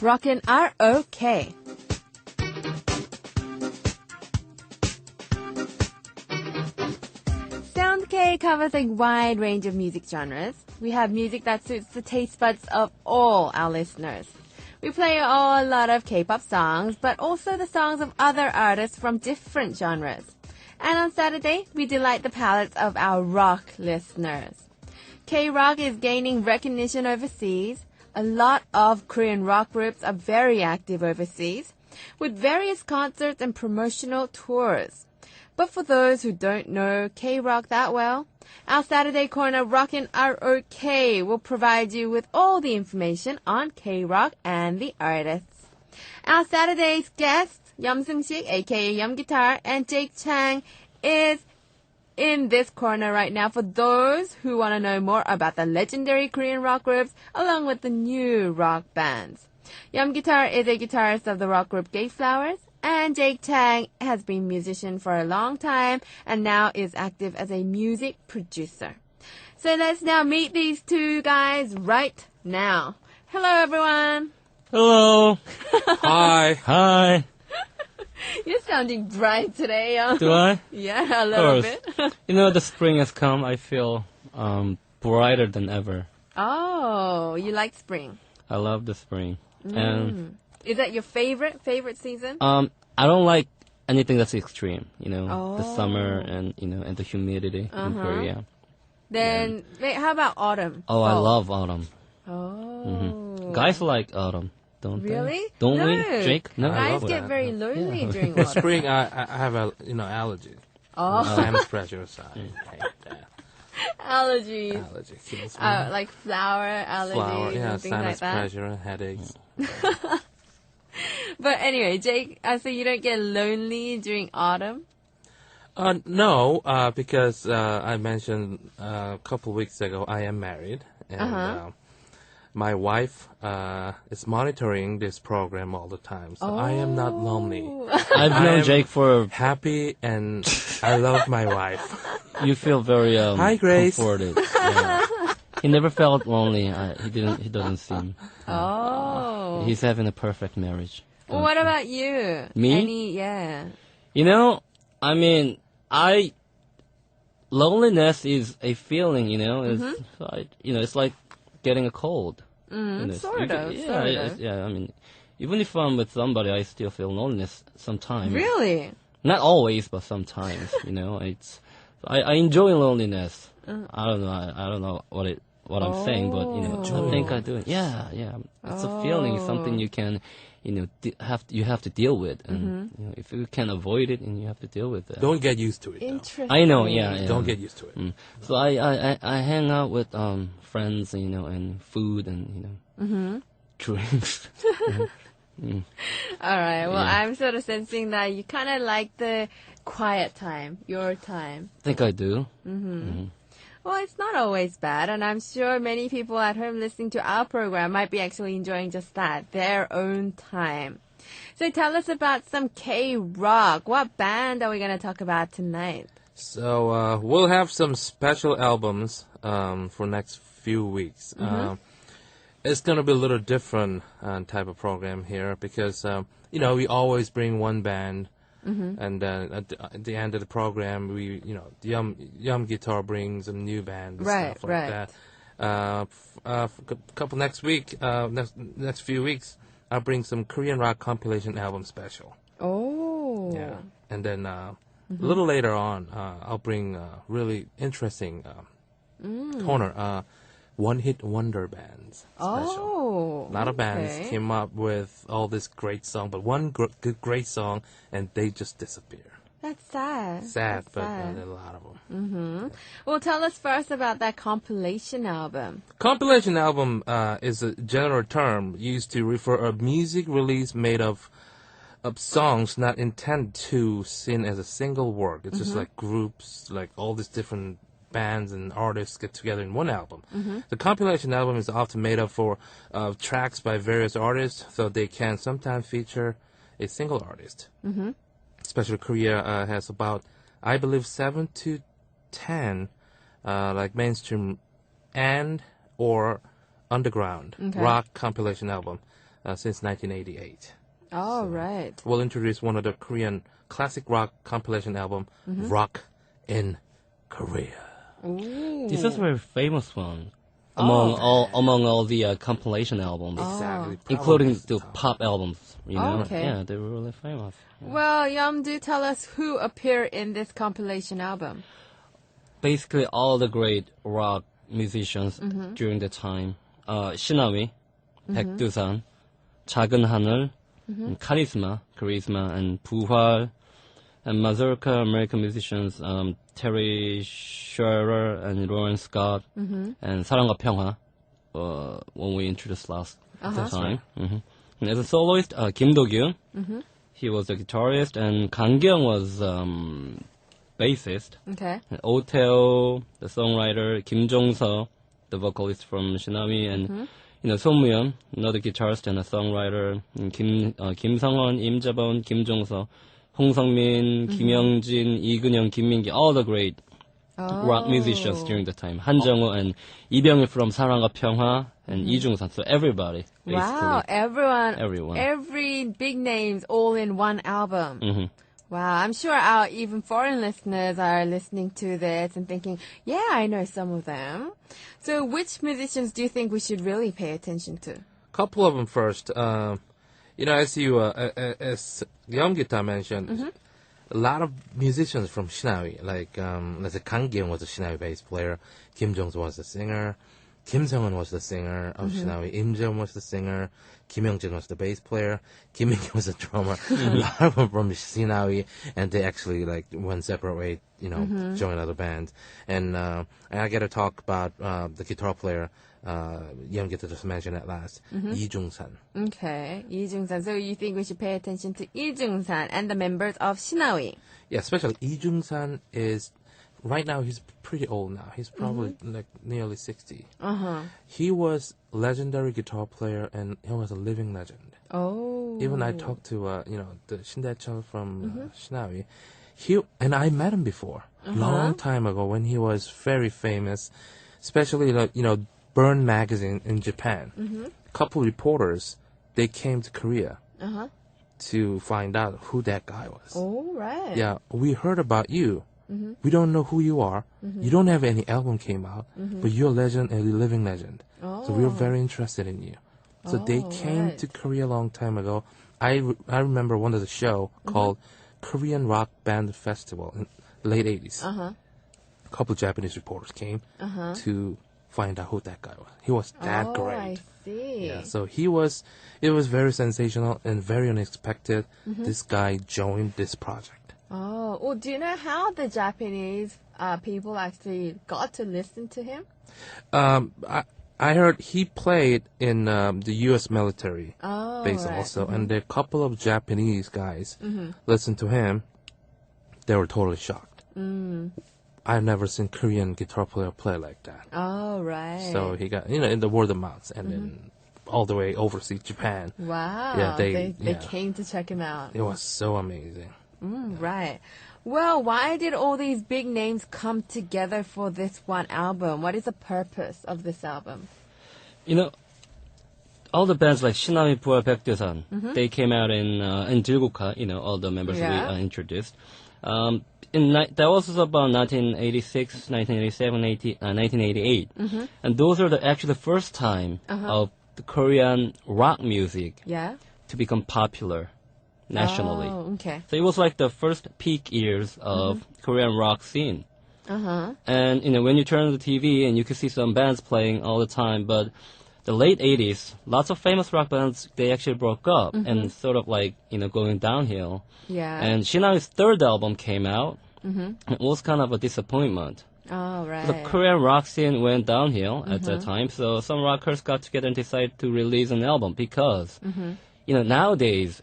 Rockin' are okay. Sound K covers a wide range of music genres. We have music that suits the taste buds of all our listeners. We play a lot of K-pop songs, but also the songs of other artists from different genres. And on Saturday, we delight the palates of our rock listeners. K-rock is gaining recognition overseas. A lot of Korean rock groups are very active overseas, with various concerts and promotional tours. But for those who don't know K-rock that well, our Saturday corner Rockin' are okay will provide you with all the information on K-rock and the artists. Our Saturday's guest, Seung-shik, aka Yeom Guitar, and Chang is in this corner right now for those who want to know more about the legendary Korean rock groups along with the new rock bands. Yeom Guitar is a guitarist of the rock group GateFlowers, and Chang has been a musician for a long time and now is active as a music producer. So let's now meet these two guys right now. Hello, everyone. Hello. Hi. Hi. You're sounding bright today. Do I? Yeah, a little bit. You know, the spring has come. I feel brighter than ever. Oh, you like spring? I love the spring. And Is that your favorite season? I don't like anything that's extreme. You know, the Oh. summer and and the humidity in Korea. Then, wait, how about autumn? Oh, I Fall? love autumn. Oh. Guys like autumn, don't Really? they? Don't No. we, Jake? No. Guys love get that. very lonely during autumn. Spring, I have a allergy. Oh, Sinus pressure, so I hate that. allergies. Allergy kills me. Like flower allergies Flower, yeah, and things like sinus that. pressure, headaches. But anyway, Jake, so you don't get lonely during autumn? No, because I mentioned a couple weeks ago I am married, and my wife is monitoring this program all the time, so I am not lonely. I've I known am Jake for. happy, and I love my wife. You feel very Hi, Grace. comforted. Yeah. He never felt lonely. He didn't. He doesn't seem. Oh. He's having a perfect marriage. Well, what about you? Me? Yeah. You know, I mean, loneliness is a feeling. You know, it's like, it's like getting a cold. Sort of. Yeah. I mean, even if I'm with somebody, I still feel loneliness sometimes. Really? Not always, but sometimes. I enjoy loneliness. I don't know what I'm saying, but I think I do. Yeah. It's a feeling. It's something you can, you have to deal with, and if you can avoid it, and you have to deal with it. Don't get used to it. though. Interesting. I know. Yeah. Don't get used to it. So I hang out with friends, and food and drinks. All right. Well, Yeah. I'm sort of sensing that you kind of like the quiet time, your time. I think I do. Well, it's not always bad, and I'm sure many people at home listening to our program might be actually enjoying just that, their own time. So tell us about some K-rock. What band are we going to talk about tonight? So we'll have some special albums for next few weeks. It's gonna be a little different type of program here because we always bring one band, and then at the end of the program we Yeom Guitar brings a new band and stuff like that. Couple next week, next few weeks, I'll bring some Korean rock compilation album special. Oh. Yeah, and then a little later on, I'll bring really interesting corner. One-hit wonder bands special. Oh. A lot of bands okay. came up with all this great song, but one great song, and they just disappear. That's sad. Sad, That's but sad. there are a lot of them. Well, tell us first about that compilation album. Compilation album is a general term used to refer a music release made of songs not intended to seen as a single work. It's just like groups, like all these different bands and artists get together in one album. The compilation album is often made up of tracks by various artists, so they can sometimes feature a single artist. Especially Korea has about, I believe, 7 to 10 like mainstream and or underground rock compilation album. since 1988. Oh, right. We'll introduce one of the Korean classic rock compilation album, Rock in Korea. Ooh. This is a very famous one among all the compilation albums, Exactly. including Probably the pop albums. You know, okay. yeah, they were really famous. Well, Yeom, do tell us who appear in this compilation album. Basically, all the great rock musicians during the time. 신하위, 백두산, 작은 하늘, charisma, and 부활, and mazurka American musicians, Terry Scherer and Lauren Scott, and 사랑과 평화, when we introduced last time. And as a soloist, Kim Do-gyun, he was the guitarist, and Kang Kyung was bassist. Okay. And Oh Tae-oh, the songwriter, Kim Jong-seo, the vocalist from Shinami, and Song Mu-yeon, another guitarist and a songwriter, and Kim Sung-won, Im Ja-bun, Kim Jong-seo, Hong Sung-min, Kim Young-jin, Lee Gun-young, Kim Min-gi, all the great rock musicians during the time. Han Jung-woo and Lee Byung-il from 사랑과 평화, and Lee Jung-san. So everybody, basically. Wow, everyone. Everyone. Every big names all in one album. Wow, I'm sure our even foreign listeners are listening to this and thinking, yeah, I know some of them. So which musicians do you think we should really pay attention to? Couple of them first. As Yeom Gita mentioned, a lot of musicians from Shinhawi, like let's say Kang Kyung was a Shinhawi bass player, Kim Jong-seo was the singer, Kim Sung-won was the singer of Shinhawi, Im Ja-bun was the singer, Kim Young-jin was the bass player, Kim Min-gi was the drummer. A lot of them from Shinhawi, and they actually went separate ways, joined other bands. And I got to talk about the guitar player. Yeom Gita just mentioned at last, Lee Jung-san. Okay, Lee Jung-san. So you think we should pay attention to Lee Jung-san and the members of Shinhawi? Yeah, especially Lee Jung-san is. Right now, he's pretty old now. He's probably nearly 60. He was legendary guitar player, and he was a living legend. Oh. Even I talked to, the Shin Dae-chul from Shinhawi. And I met him before, long time ago, when he was very famous, especially, Burn magazine in Japan. Couple reporters, they came to Korea to find out who that guy was. Oh, right. Yeah, we heard about you. We don't know who you are. You don't have any album came out, but you're a legend, a living legend. So we're very interested in you. So they came to Korea a long time ago. I remember one of the show called Korean Rock Band Festival in late 80s. A couple Japanese reporters came to find out who that guy was. He was that great. I see. Yeah, so it was very sensational and very unexpected. This guy joined this project. Oh, well, do you know how the Japanese people actually got to listen to him? I heard he played in the U.S. military base also, and a couple of Japanese guys listened to him. They were totally shocked. I've never seen Korean guitar player play like that. Oh, right. So he got, in the word of mouth, and then all the way overseas Japan. Wow. Yeah, they came to check him out. It was so amazing. Right. Well, why did all these big names come together for this one album? What is the purpose of this album? All the bands like Shinami, 부활, 백두산, they came out in 들국화, all the members we introduced. That was about 1986, 1987, 1988. And those are actually the first time of the Korean rock music to become popular nationally. Oh, okay. So it was like the first peak years of Korean rock scene. And, when you turn on the TV and you can see some bands playing all the time, but the late 80s, lots of famous rock bands, they actually broke up and sort of going downhill. Yeah. And Shinami's third album came out. It was kind of a disappointment. Oh, right. The Korean rock scene went downhill at that time, so some rockers got together and decided to release an album because, nowadays,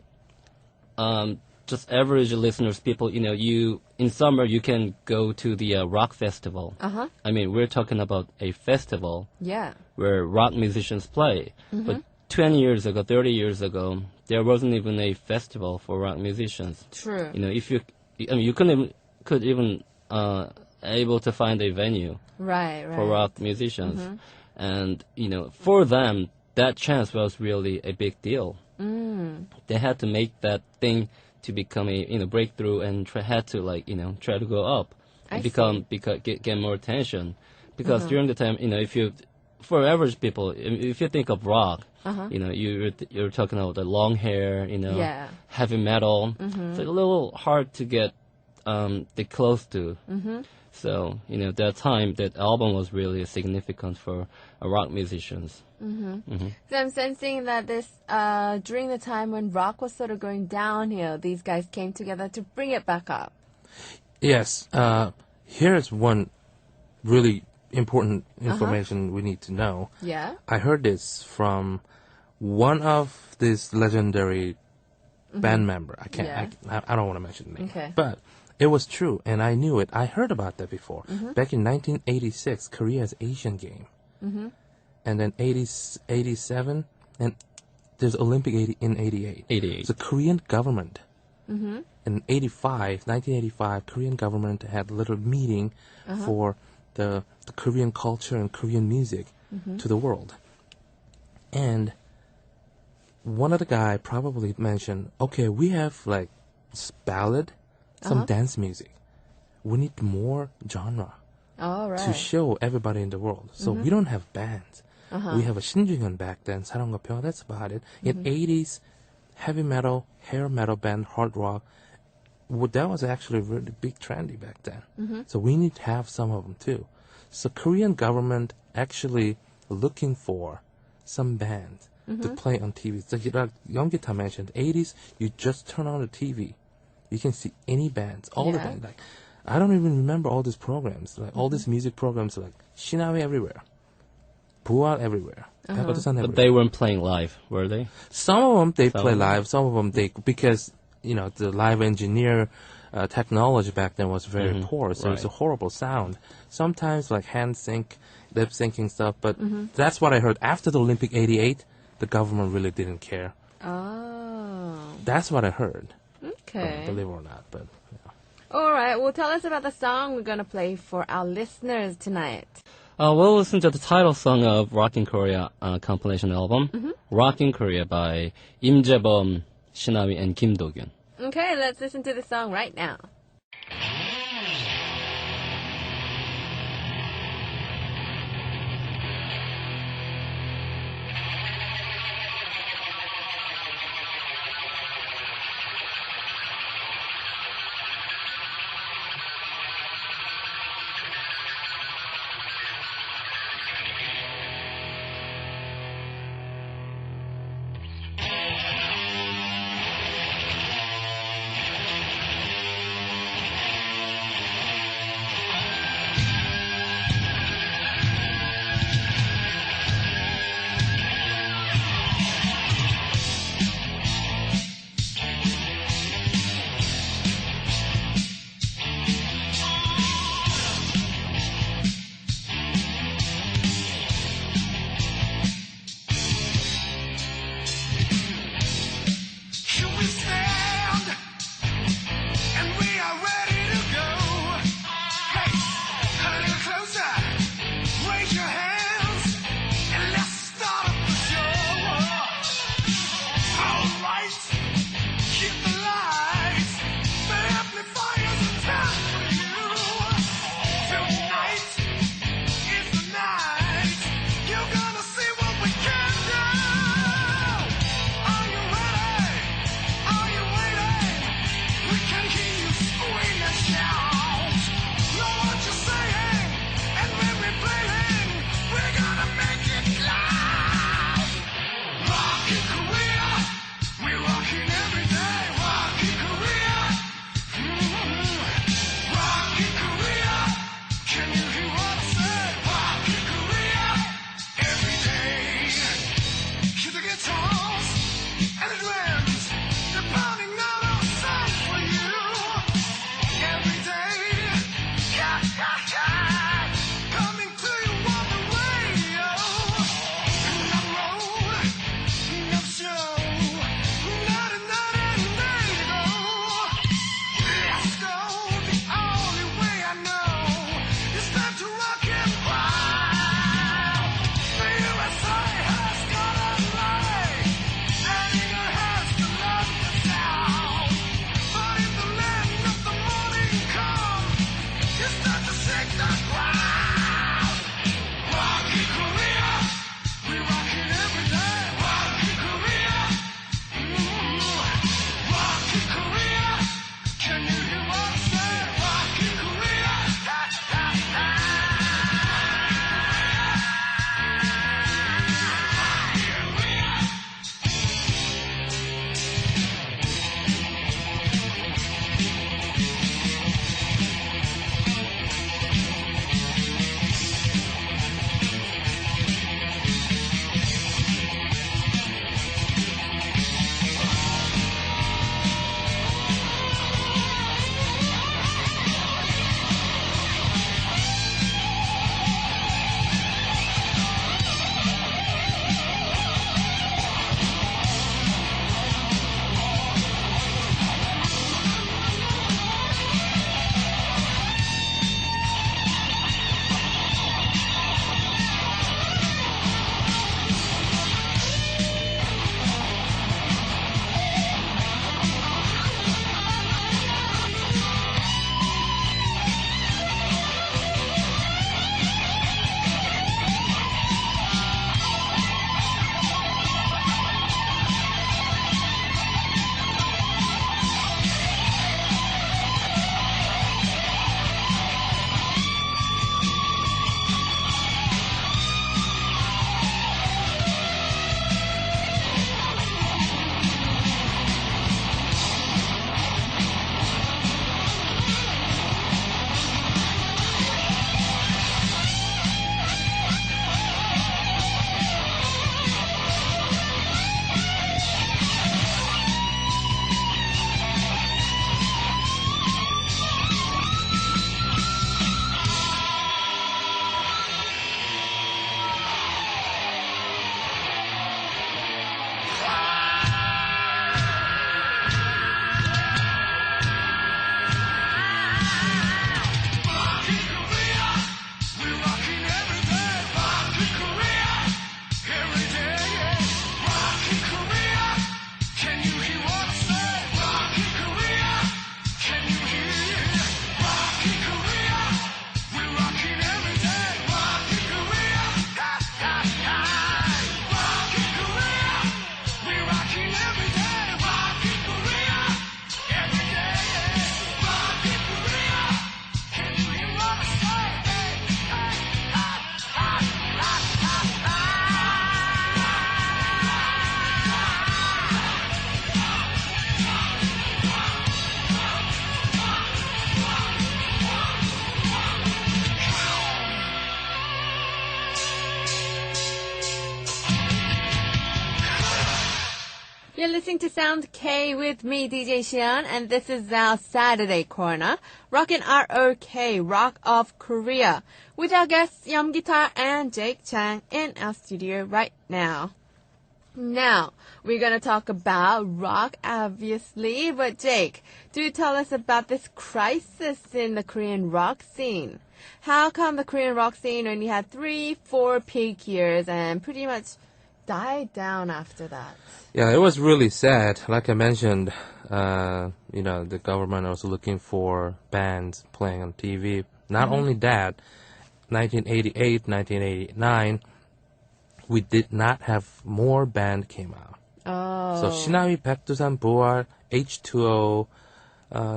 just average listeners, people, in summer you can go to the rock festival. I mean, we're talking about a festival where rock musicians play. But 20 years ago, 30 years ago, there wasn't even a festival for rock musicians. True. If you could even able to find a venue for rock musicians. And, for them, that chance was really a big deal. They had to make that thing to become a breakthrough and had to try to go up and get more attention. Because during the time, for average people, if you think of rock, you're talking about the long hair, heavy metal. It's like a little hard to get close to. So, that time, that album was really significant for rock musicians. So I'm sensing that this, during the time when rock was sort of going downhill, these guys came together to bring it back up. Yes. Here's one really important information we need to know. Yeah? I heard this from one of this legendary band member. I don't want to mention the name. Okay. But it was true, and I knew it. I heard about that before. Back in 1986, Korea's Asian game. And then 87, and there's Olympic in 88. 88. The Korean government, in 1985, Korean government had a little meeting for the Korean culture and Korean music to the world. And one of the guy probably mentioned, okay, we have like ballad, some dance music. We need more genre to show everybody in the world. So we don't have bands. We have a 신중현 back then, 사랑과 평화, that's about it. In 80s, heavy metal, hair metal band, hard rock, that was actually really big trendy back then. So we need to have some of them too. So Korean government actually looking for some bands to play on TV. So like Yeom mentioned, 80s, you just turn on the TV. You can see any bands, all the bands. Like, I don't even remember all these programs, like all these music programs, like Shinawi everywhere, Bual everywhere, Pepperson everywhere. But they weren't playing live, were they? Some of them they play live, some of them because the live engineer technology back then was very poor, so it's a horrible sound. Sometimes like hand sync, lip syncing stuff, but that's what I heard. After the Olympic '88, the government really didn't care. Oh. That's what I heard. Okay. Believe it or not, but yeah. All right. Well, tell us about the song we're going to play for our listeners tonight. We'll listen to the title song of Rockin' Korea compilation album, Rockin' Korea by Im Jae-bum, Shinawi, and Kim Do-gyun. Okay, let's listen to the song right now. You're listening to Sound K with me, DJ Xian, and this is our Saturday corner, Rockin' R-O-K, Rock of Korea, with our guests Yeom Guitar and Jake Chang in our studio right now. Now, we're going to talk about rock, obviously, but Jake, do tell us about this crisis in the Korean rock scene. How come the Korean rock scene only had 3-4 peak years and pretty much died down after that? Yeah, it was really sad. Like I mentioned, the government was looking for bands playing on TV. Not only that, 1988, 1989, we did not have more band came out. Oh. So Shinawi, Baekdusan, Boal, H2O,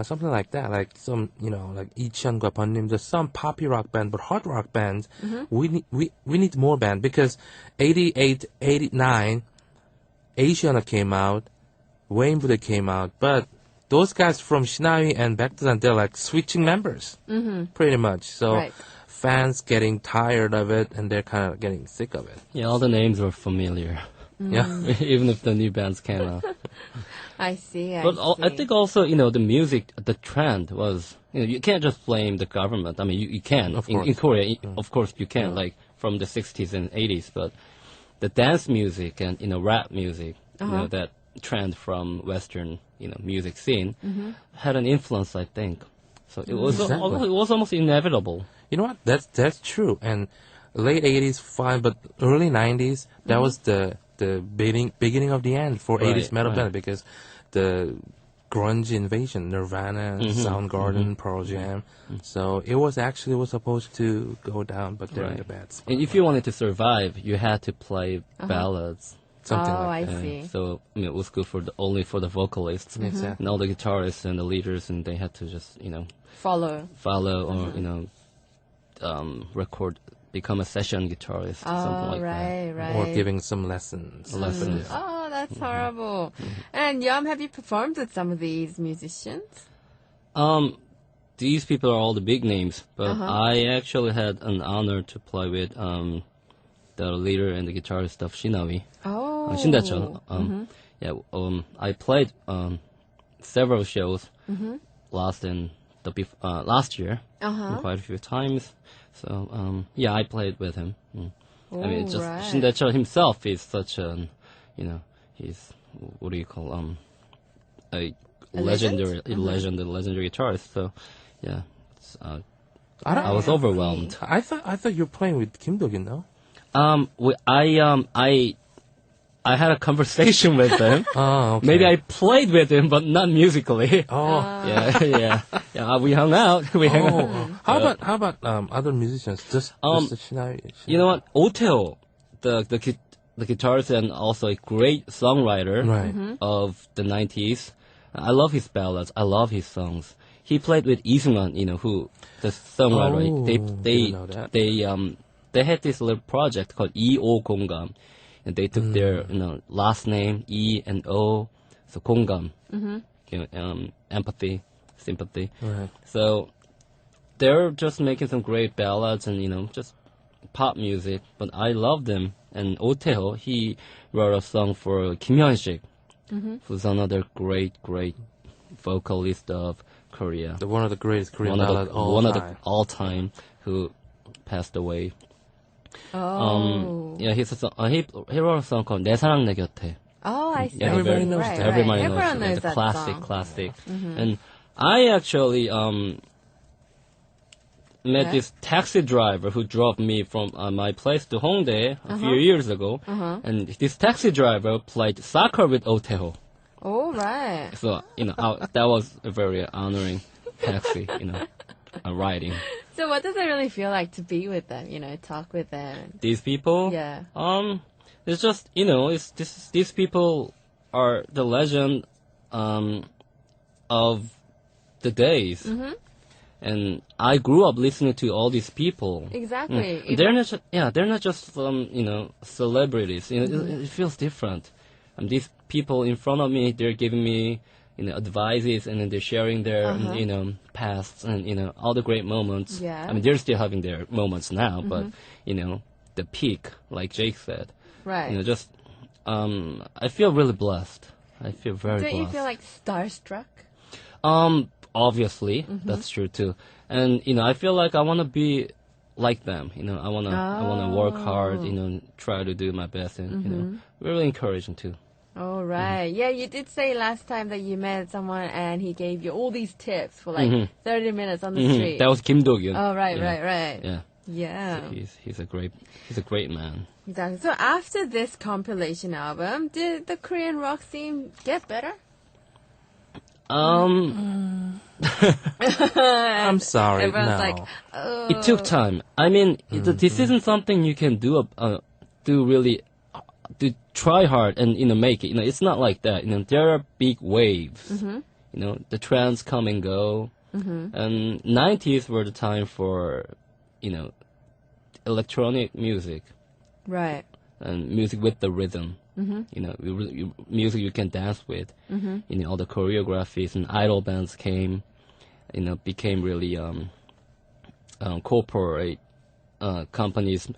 something like that. Like some, like Icheon과 Bonnim, just some poppy rock band, but hard rock bands. We need more band because 88, 89, Asiana came out, Waynebude came out, but those guys from Shinawi and Baekdusan, they're like switching members, pretty much. So. Right. Fans getting tired of it, and they're kind of getting sick of it. Yeah, all the names were familiar. Yeah. Even if the new bands came out. I see. But I think also, the music, the trend was, you can't just blame the government. I mean, you can. Of In Korea, of course you can, like from the 60s and 80s. But the dance music and, rap music, that trend from Western, music scene had an influence, I think. So it was, Exactly. it was almost inevitable. You know what? That's true. And late 80s, fine, but early 90s, that was the beginning of the end for 80s metal band because the grunge invasion, Nirvana, Soundgarden, Pearl Jam. So it was supposed to go down, but they're in the bad spot. And if you wanted to survive, you had to play ballads. Something I like that. see. So it was good for only for the vocalists Exactly. and all the guitarists and the leaders, and they had to just Follow or record, become a session guitarist, something like that. Right. Or giving some lessons. Lessons. Oh, that's horrible. And Yeom, have you performed with some of these musicians? These people are all the big names, but I actually had an honor to play with the leader and the guitarist of Shinawi. Oh. Shin. I played several shows last year quite a few times. So I played with him. I mean, it's just right. Shin himself is such a, he's what do you call a legendary guitarist. So yeah, it's, I was overwhelmed. I thought you were playing with Kim Do-gin, no? I had a conversation with him. Oh, okay. Maybe I played with him, but not musically. Oh. Yeah. We hung out. We hung out. How about other musicians? Just the Shinawi. You know what? Oteo, the guitarist and also a great songwriter of the 90s. I love his ballads. I love his songs. He played with Lee Seung-shik, who the songwriter. Didn't know that. They had this little project called E.O. Kongam. And they took their, last name, E and O, so Kongam, empathy, sympathy. Right. So they're just making some great ballads and, just pop music. But I love them. And Oteo, he wrote a song for Kim Hyun-shik, who's another great vocalist of Korea. One of the greatest Korean ballads all time. All time, who passed away. Oh. He wrote a song called 내 사랑 내 곁에. Oh, I see. Yeah, Everybody knows right, that. Everybody knows Everyone it. knows It's a that classic, song. classic. And I actually met this taxi driver who drove me from my place to Hongdae a few years ago. And this taxi driver played soccer with Oteo. Oh, right. So, that was a very honoring taxi, riding. So what does it really feel like to be with them, talk with them? These people? Yeah. It's just, these people are the legend of the days. And I grew up listening to all these people. Exactly. They're not just some, celebrities. It feels different. And these people in front of me, they're giving me, advices, and then they're sharing their, pasts and, all the great moments. Yeah. I mean, they're still having their moments now, but, the peak, like Jake said. Right. Just, I feel really blessed. I feel very Don't you blessed. feel like starstruck? Obviously, that's true too. And, I feel like I want to be like them, I want to work hard, try to do my best and, really encouraging too. All right. Yeah, you did say last time that you met someone and he gave you all these tips for like 30 minutes on the street. That was Kim Do-gyun. Oh, right, Yeah. right. Yeah. Yeah. So he's a great man. Exactly. So after this compilation album, did the Korean rock scene get better? I'm sorry. Everyone's no. like, oh. It took time. I mean, this isn't something you can do really to try hard and make it. It's not like that. There are big waves. The trends come and go. And 90s were the time for electronic music. Right. And music with the rhythm. Music you can dance with. All the choreographies and idol bands came. Became really corporate companies.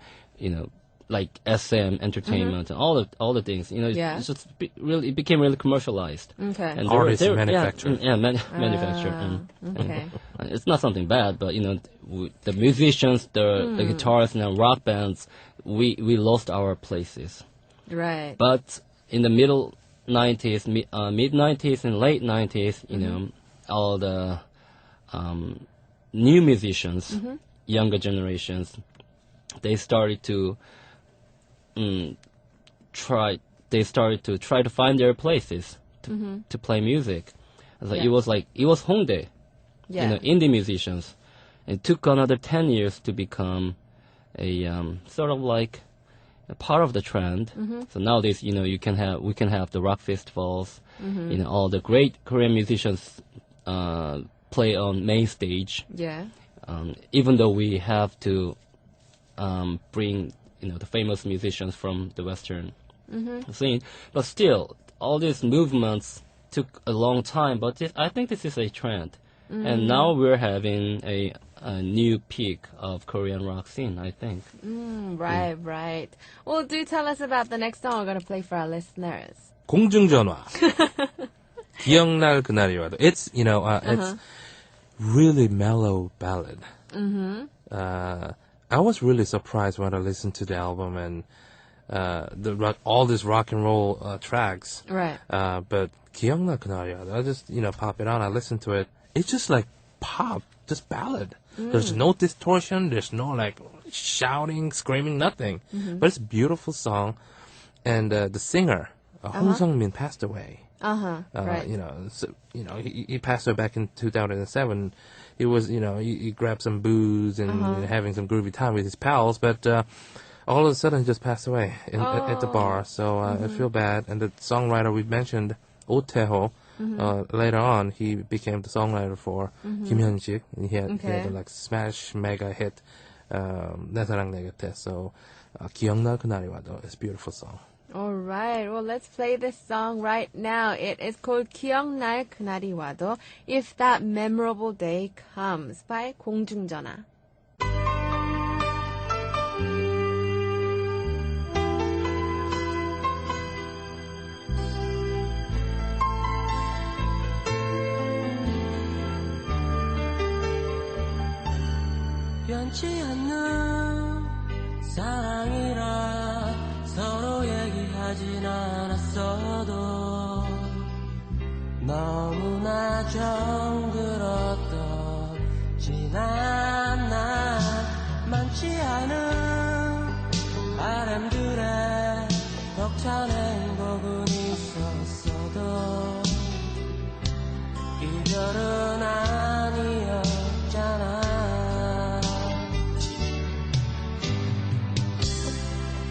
Like SM Entertainment and all the things. Yeah. It's just it became really commercialized. Okay. And Artists they were- manufactured. Yeah, manufactured. And Okay. it's not something bad, but the musicians, the guitarists, and rock bands, we lost our places. Right. But in the middle 90s, mid 90s, and late 90s, all the new musicians, younger generations, they started to try to find their places to play music. Yeah. It was Hongdae, Yeah. indie musicians. It took another 10 years to become a sort of like a part of the trend. So nowadays, we can have the rock festivals. All the great Korean musicians play on main stage. Yeah. Even though we have to bring the famous musicians from the Western scene, but still, all these movements took a long time. But I think this is a trend, and now we're having a new peak of Korean rock scene, I think. Right. Well, do tell us about the next song we're going to play for our listeners. 공중전화. 기억날 그날이 와도. It's it's really mellow ballad. I was really surprised when I listened to the album and all these rock and roll tracks. Right. But 기억날 그날이 와도. I just pop it on. I listen to it. It's just like pop, just ballad. There's no distortion. There's no like shouting, screaming, nothing. But it's a beautiful song. And the singer, Hong Seung-min, passed away. Right. He passed away back in 2007. He was, he grabbed some booze and having some groovy time with his pals, but all of a sudden he just passed away at the bar. So I feel bad. And the songwriter we mentioned, Oh Tae-ho, later on he became the songwriter for Kim Hyun-sik. He had a like smash mega hit, 내 사랑 내 곁에. So 기억날 그날이 와도. It's a beautiful song. All right. Well, let's play this song right now. It is called 기억날 그날이 와도 If That Memorable Day Comes by 공중전화. 변치 않는 사랑이라 서로 얘기하진 않았어도 너무나 정들었던 지난 날 많지 않은 바람들에 벅찬 행복은 있었어도 이별은 아니었잖아.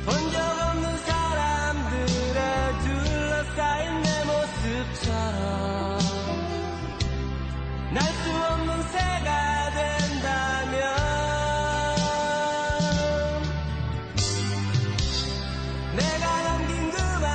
본 적 없는 사람들에 둘러싸인 내 모습처럼 날 수 없는 새가 된다면 내가 남긴 그 말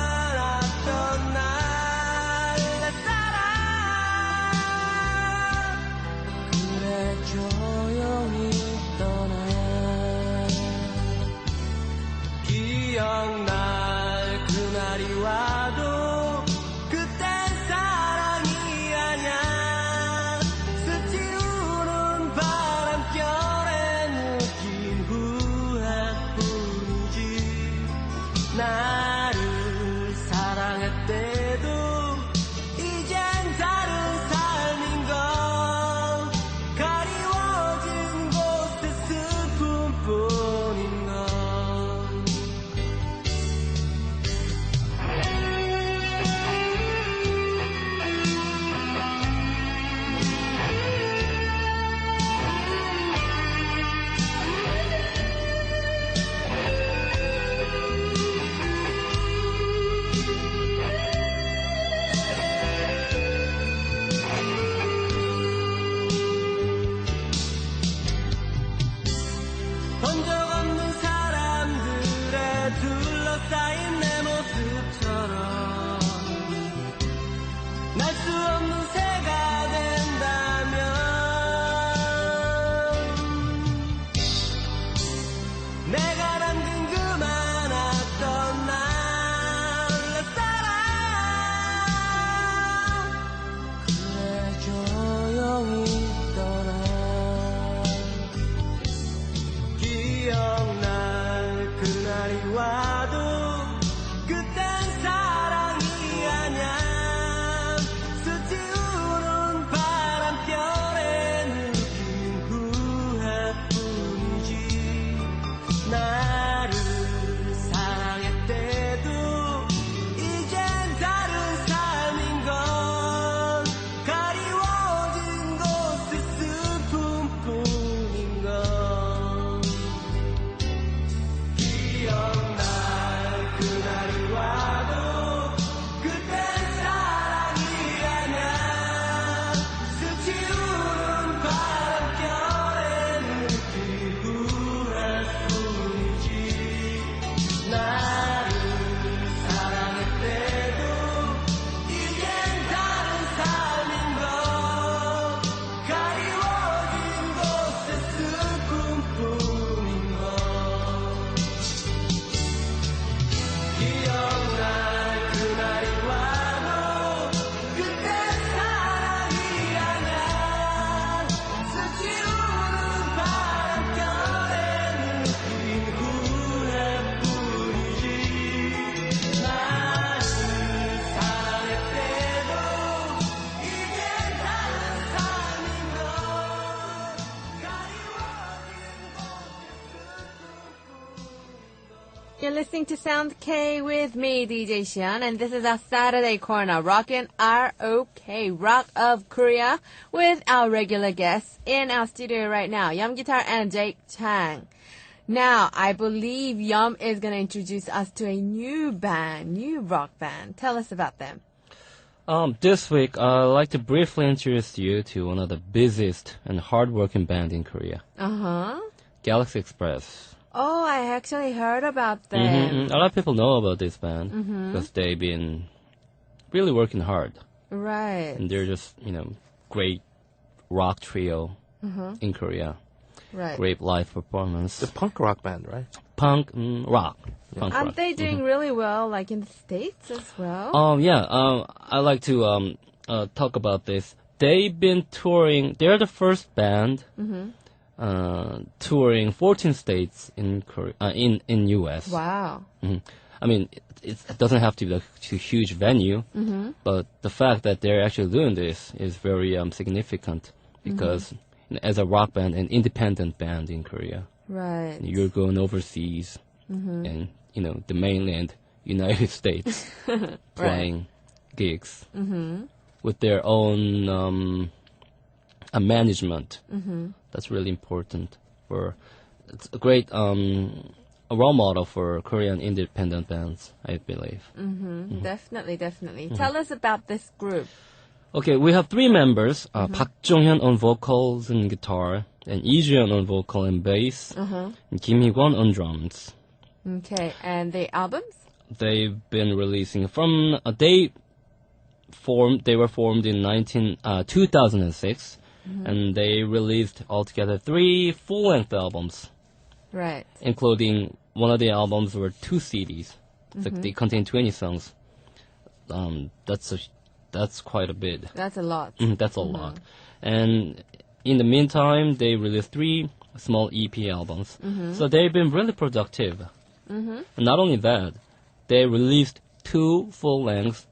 You're listening to Sound K with me, DJ Xian, and this is our Saturday corner, Rockin' R-O-K, Rock of Korea, with our regular guests in our studio right now, Yeom Guitar and Jake Chang. Now, I believe Yeom is going to introduce us to a new band, new rock band. Tell us about them. This week, I'd like to briefly introduce you to one of the busiest and hardworking band in Korea. Uh-huh. Galaxy Express. Oh, I actually heard about them. A lot of people know about this band because they've been really working hard. Right. And they're just, great rock trio in Korea. Right. Great live performance. The punk rock band, right? Punk rock. Punk Aren't rock. they doing really well, like in the States as well? I like to talk about this. They've been touring. They're the first band touring 14 states in Korea, in US. Wow. I mean, it doesn't have to be a huge venue, but the fact that they're actually doing this is very significant because as a rock band, an independent band in Korea, Right. you're going overseas and the mainland United States playing gigs with their own management. That's really important it's a great a role model for Korean independent bands, I believe. Definitely. Tell us about this group. Okay, we have three members, Park Jong-hyun on vocals and guitar, and Lee Ju-yeon on vocal and bass, and Kim Hee-kwon on drums. Okay, and the albums? They've been releasing they were formed in 2006, and they released altogether 3 full-length albums, Right. including one of the albums were 2 CDs. They contain 20 songs. That's quite a bit. That's a lot. That's a lot. And in the meantime, they released 3 small EP albums. So they've been really productive. And not only that, they released 2 full-length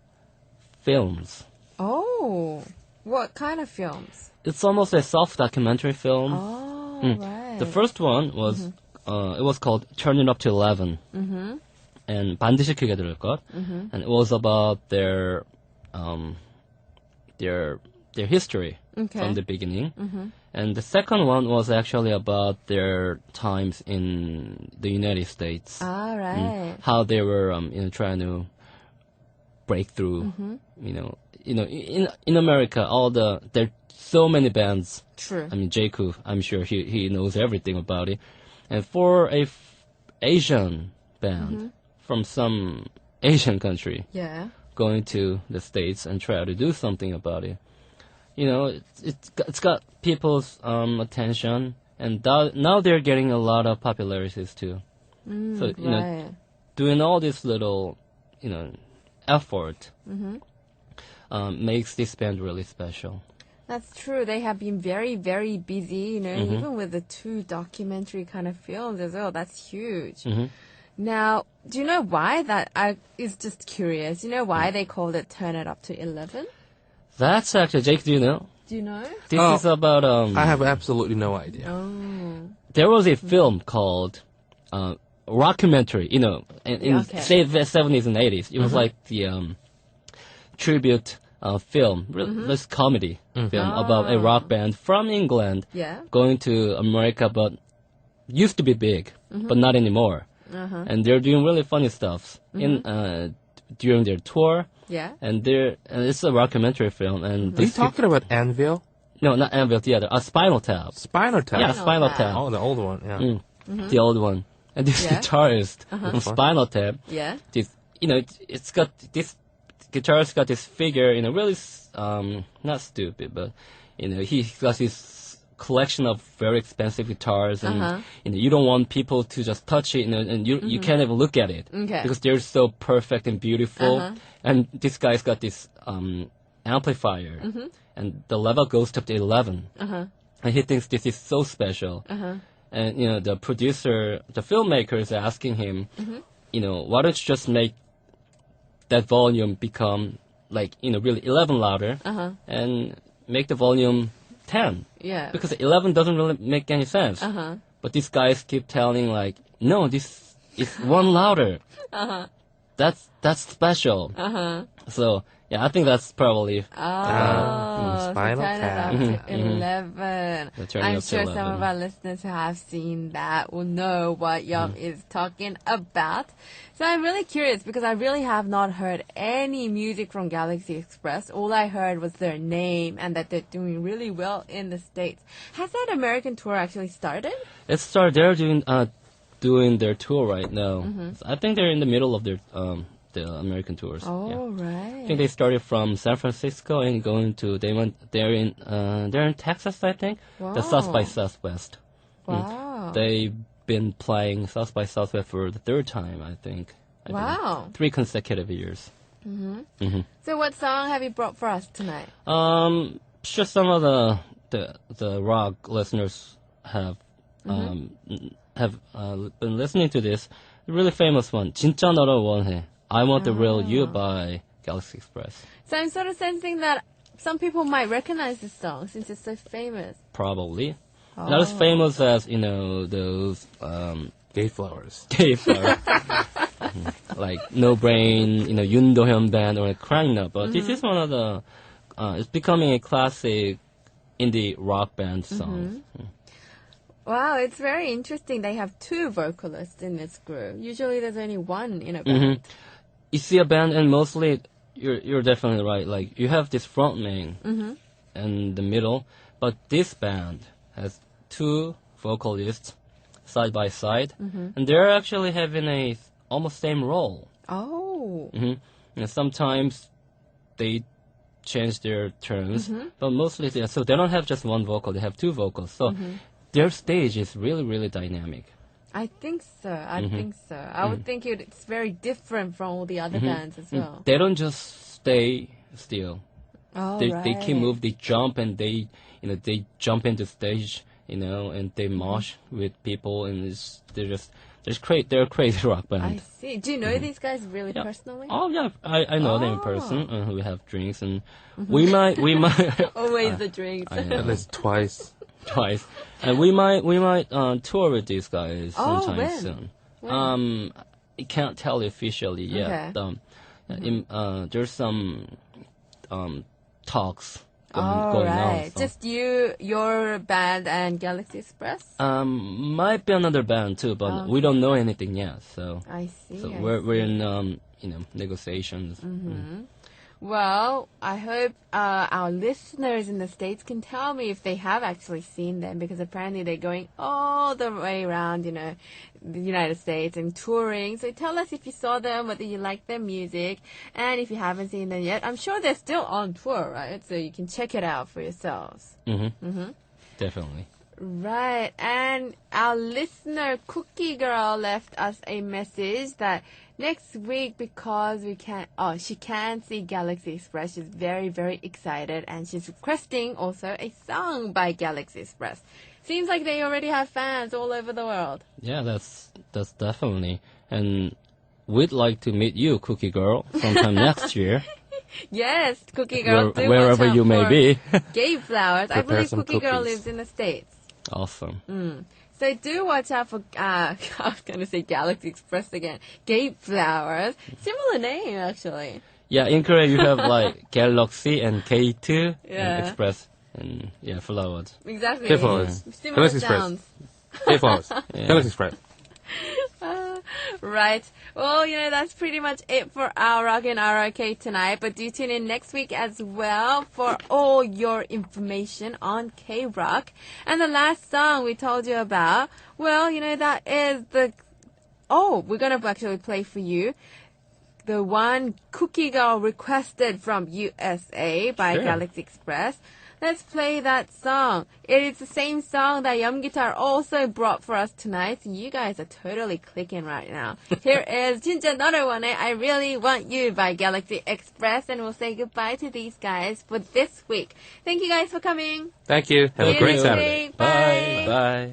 films. Oh, what kind of films? It's almost a self-documentary film. Oh, right. The first one was it was called Turn It Up to 11. And 반드시 크게 들을 것. And it was about their history from the beginning. And the second one was actually about their times in the United States. Ah, right. How they were trying to break through. In America, there are so many bands. True. I mean, Jacob, I'm sure he knows everything about it. And for a Asian band from some Asian country Yeah. going to the States and try to do something about it, it's got people's attention, and now they're getting a lot of popularities too. So Right. doing all this little effort makes this band really special. That's true. They have been very, very busy, even with the 2 documentary kind of films as well. That's huge. Now, do you know why that? I is just curious. Do you know why they called it Turn It Up to 11? That's actually, Jake, do you know? Do you know? This is about I have absolutely no idea. Oh. there was a film called Rockumentary, in say the 70s and 80s. It was like the tribute film, this comedy film about a rock band from England Yeah. going to America, but used to be big, but not anymore. And they're doing really funny stuff during their tour. Yeah. And it's a rockumentary film. And Are you talking about Anvil? No, not Anvil, the other. Spinal Tap. Spinal Tap? Yeah, Spinal Tap. Tap. Oh, the old one, yeah. The old one. And this Yeah. guitarist from Spinal Tap, Yeah. it's got this guitarist got this figure, really, not stupid, but he's got this collection of very expensive guitars, and you don't want people to just touch it, and you can't even look at it Okay. because they're so perfect and beautiful. And this guy's got this amplifier, and the level goes up to 11, and he thinks this is so special. And the producer, the filmmaker is asking him, why don't you just make that volume become like really 11 louder, and make the volume 10. Yeah. Because 11 doesn't really make any sense. But these guys keep telling no, this it's one louder. That's special. So yeah, I think that's probably Oh, Spinal so turn it Tap. up to 11. Yeah, turn it I'm up to sure some 11. of our listeners who have seen that will know what Yeom is talking about. So I'm really curious because I really have not heard any music from Galaxy Express. All I heard was their name and that they're doing really well in the States. Has that American tour actually started? It started. They're doing their tour right now. I think they're in the middle of their the American tours. Oh, Yeah. right. I think they started from San Francisco and going to they're in Texas, I think. The South by Wow. Southwest. Wow. They've been playing South by Southwest for the third time, I think. I believe. Wow. 3 consecutive years. So what song have you brought for us tonight? Sure, some of the rock listeners have been listening to this really famous one. 진짜 너를 원해. I Want the Real You by Galaxy Express. So I'm sort of sensing that some people might recognize this song since it's so famous. Probably. Not as famous as, those GateFlowers. GateFlowers. Like No Brain, Yoon Do-hyun band or Crying Up. But this is one of the, it's becoming a classic indie rock band song. Wow, it's very interesting. They have 2 vocalists in this group. Usually there's only one in a band. You see a band and mostly, you're definitely right, like you have this front man in the middle, but this band has 2 vocalists side by side, and they're actually having a almost same role. Oh. And sometimes they change their turns, but mostly so they don't have just one vocal, they have 2 vocals. So their stage is really, really dynamic. I think so. I would think it's very different from all the other bands as well. They don't just stay still. Oh, They right. can move, they jump, and they jump into stage, and they mosh with people, and they're a crazy rock band. I see. Do you know these guys really Yeah. personally? Oh yeah, I know them in person. We have drinks, and we might Always the drinks. I know. At least twice. twice, and we might tour with these guys Oh, sometime when? soon. When? I can't tell you officially yet. Okay. There's some talks going All right. on. So. Just your band, and Galaxy Express? Might be another band too, but we don't know anything yet. So I see. so I we're in negotiations. Well, I hope our listeners in the States can tell me if they have actually seen them, because apparently they're going all the way around, the United States and touring. So tell us if you saw them, whether you like their music, and if you haven't seen them yet, I'm sure they're still on tour, right? So you can check it out for yourselves. Definitely. Right, and our listener Cookie Girl left us a message that next week, because she can't see Galaxy Express, she's very, very excited, and she's requesting also a song by Galaxy Express. Seems like they already have fans all over the world. Yeah, that's definitely. And we'd like to meet you, Cookie Girl, sometime next year. Yes, Cookie Girl, do Wherever watch out you may for be. GateFlowers. I Prepare believe some Cookie Girl cookies. lives in the States. Awesome. So do watch out for, I was going to say Galaxy Express again, GateFlowers. Similar name, actually. Yeah, in Korea you have like Galaxy and Gate and Yeah. Express and flowers. Exactly. GateFlowers. Similar Galaxy Express. sounds. GateFlowers. Yeah. Galaxy Express. Right. Well, that's pretty much it for our Rockin' ROK tonight. But do tune in next week as well for all your information on K-Rock. And the last song we told you about, well, that is we're going to actually play for you the one Cookie Girl requested from USA by Sure. Galaxy Express. Let's play that song. It is the same song that Yeom Guitar also brought for us tonight. So you guys are totally clicking right now. Here is 진짜 너를 원해, I Really Want You by Galaxy Express. And we'll say goodbye to these guys for this week. Thank you guys for coming. Thank you. Have See a you great next Saturday. week. Bye. Bye.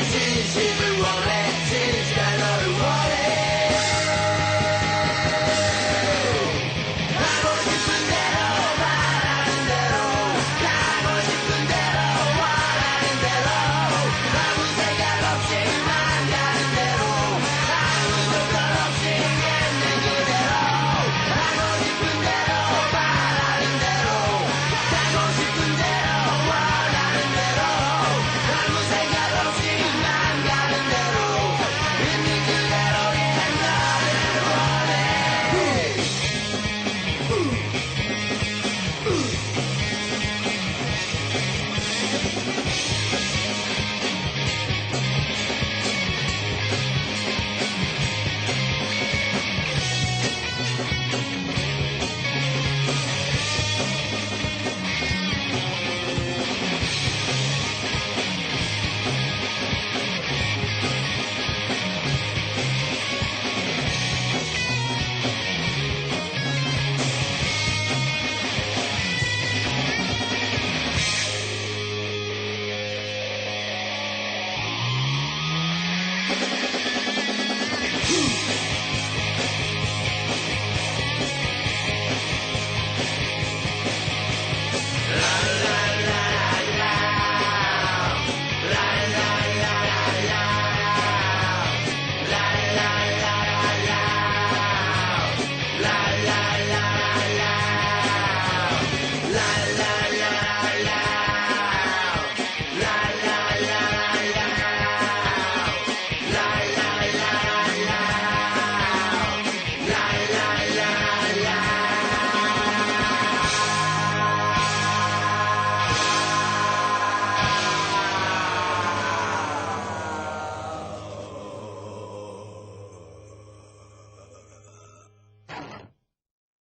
진심을 원해